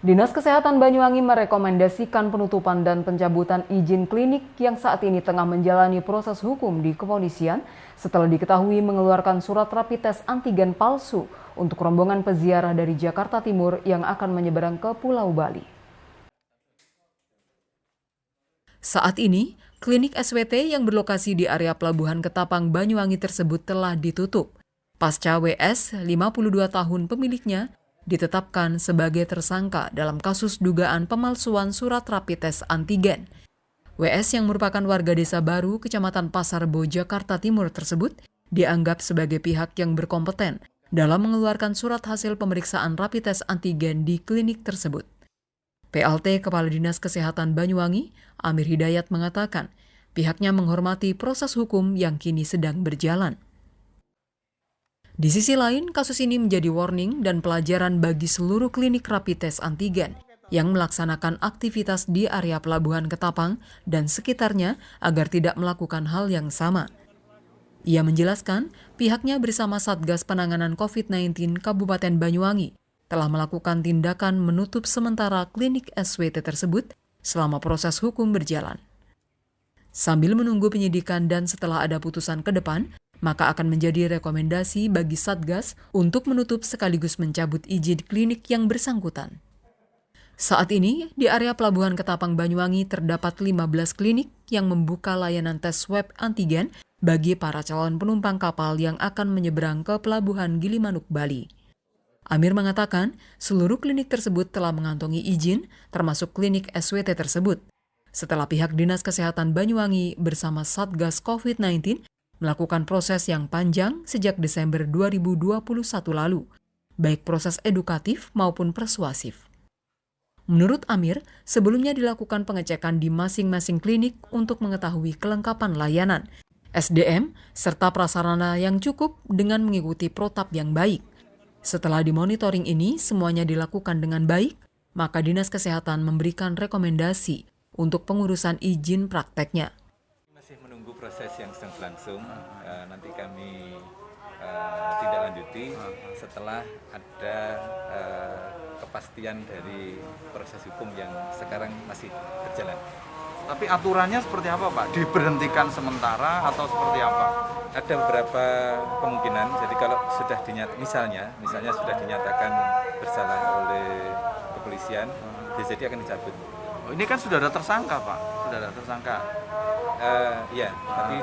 Dinas Kesehatan Banyuwangi merekomendasikan penutupan dan pencabutan izin klinik yang saat ini tengah menjalani proses hukum di kepolisian setelah diketahui mengeluarkan surat rapid test antigen palsu untuk rombongan peziarah dari Jakarta Timur yang akan menyeberang ke Pulau Bali. Saat ini, klinik SWT yang berlokasi di area Pelabuhan Ketapang Banyuwangi tersebut telah ditutup. Pasca WS, 52 tahun pemiliknya, ditetapkan sebagai tersangka dalam kasus dugaan pemalsuan surat rapid test antigen. WS yang merupakan warga Desa Baru, Kecamatan Pasar Rebo, Jakarta Timur tersebut dianggap sebagai pihak yang berkompeten dalam mengeluarkan surat hasil pemeriksaan rapid test antigen di klinik tersebut. PLT Kepala Dinas Kesehatan Banyuwangi, Amir Hidayat mengatakan, pihaknya menghormati proses hukum yang kini sedang berjalan. Di sisi lain, kasus ini menjadi warning dan pelajaran bagi seluruh klinik rapid test antigen yang melaksanakan aktivitas di area Pelabuhan Ketapang dan sekitarnya agar tidak melakukan hal yang sama. Ia menjelaskan, pihaknya bersama Satgas Penanganan COVID-19 Kabupaten Banyuwangi telah melakukan tindakan menutup sementara klinik SWT tersebut selama proses hukum berjalan. Sambil menunggu penyidikan dan setelah ada putusan ke depan, maka akan menjadi rekomendasi bagi Satgas untuk menutup sekaligus mencabut izin klinik yang bersangkutan. Saat ini, di area Pelabuhan Ketapang Banyuwangi terdapat 15 klinik yang membuka layanan tes swab antigen bagi para calon penumpang kapal yang akan menyeberang ke Pelabuhan Gilimanuk, Bali. Amir mengatakan, seluruh klinik tersebut telah mengantongi izin, termasuk klinik SWT tersebut. Setelah pihak Dinas Kesehatan Banyuwangi bersama Satgas COVID-19 melakukan proses yang panjang sejak Desember 2021 lalu, baik proses edukatif maupun persuasif. Menurut Amir, sebelumnya dilakukan pengecekan di masing-masing klinik untuk mengetahui kelengkapan layanan, SDM, serta prasarana yang cukup dengan mengikuti protap yang baik. Setelah dimonitoring ini semuanya dilakukan dengan baik, maka Dinas Kesehatan memberikan rekomendasi untuk pengurusan izin prakteknya. Masih menunggu proses yang sedang berlangsung, nanti kami tindak lanjuti setelah ada kepastian dari proses hukum yang sekarang masih berjalan. Tapi aturannya seperti apa, Pak? Diberhentikan sementara atau seperti apa? Ada beberapa kemungkinan. Jadi kalau sudah misalnya sudah dinyatakan bersalah oleh kepolisian, jadi akan dicabut. Oh, ini kan sudah ada tersangka, Pak. Sudah ada tersangka. Ya, tapi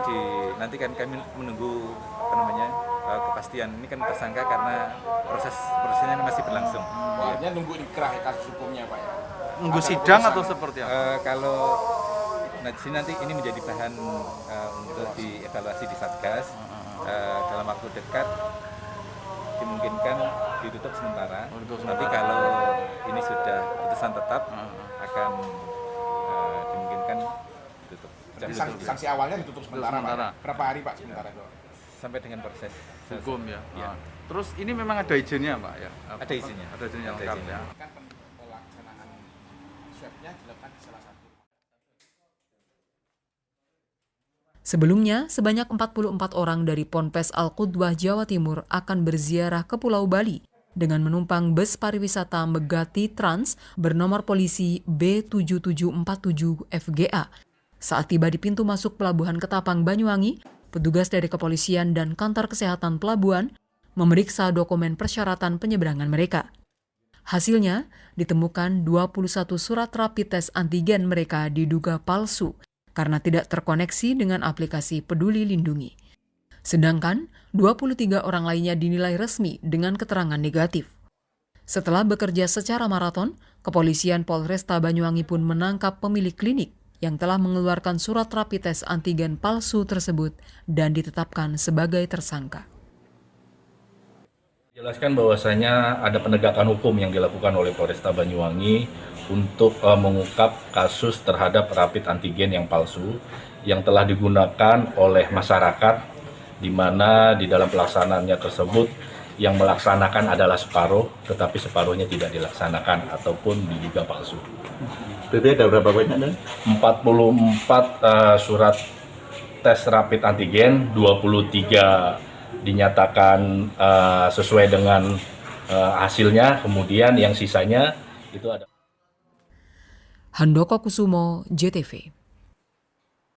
nanti kan kami menunggu kepastian. Ini kan tersangka karena prosesnya masih berlangsung. Artinya nunggu ikrah kasus hukumnya, Pak ya? Nunggu sidang atau seperti apa? Kalau nanti ini menjadi bahan untuk dievaluasi di Satgas, dalam waktu dekat dimungkinkan ditutup sementara. Tapi kalau ini sudah putusan tetap, akan dimungkinkan ditutup. Jadi sanksi awalnya ditutup sementara, Pak. Berapa hari, Pak, sementara itu? Sampai dengan proses Hukum ya. Ya. Terus ini memang ada izinnya, Pak ya? Ada izinnya. Ada izinnya lengkap ya. Kan pelaksanaan swab-nya dilakukan di salah satu. Sebelumnya, sebanyak 44 orang dari Ponpes Al-Qudwah, Jawa Timur akan berziarah ke Pulau Bali dengan menumpang bus pariwisata Megati Trans bernomor polisi B7747 FGA. Saat tiba di pintu masuk Pelabuhan Ketapang Banyuwangi, petugas dari kepolisian dan kantor kesehatan pelabuhan memeriksa dokumen persyaratan penyeberangan mereka. Hasilnya, ditemukan 21 surat rapid test antigen mereka diduga palsu karena tidak terkoneksi dengan aplikasi Peduli Lindungi. Sedangkan 23 orang lainnya dinilai resmi dengan keterangan negatif. Setelah bekerja secara maraton, kepolisian Polresta Banyuwangi pun menangkap pemilik klinik yang telah mengeluarkan surat rapid test antigen palsu tersebut dan ditetapkan sebagai tersangka. Jelaskan bahwasanya ada penegakan hukum yang dilakukan oleh Polresta Banyuwangi untuk mengungkap kasus terhadap rapid antigen yang palsu yang telah digunakan oleh masyarakat, di mana di dalam pelaksanaannya tersebut yang melaksanakan adalah separuh, tetapi separuhnya tidak dilaksanakan ataupun diduga palsu. Berarti ada berapa banyak dan? 44 surat tes rapid antigen, 23 dinyatakan sesuai dengan hasilnya, kemudian yang sisanya itu ada. Handoko Kusumo, JTV.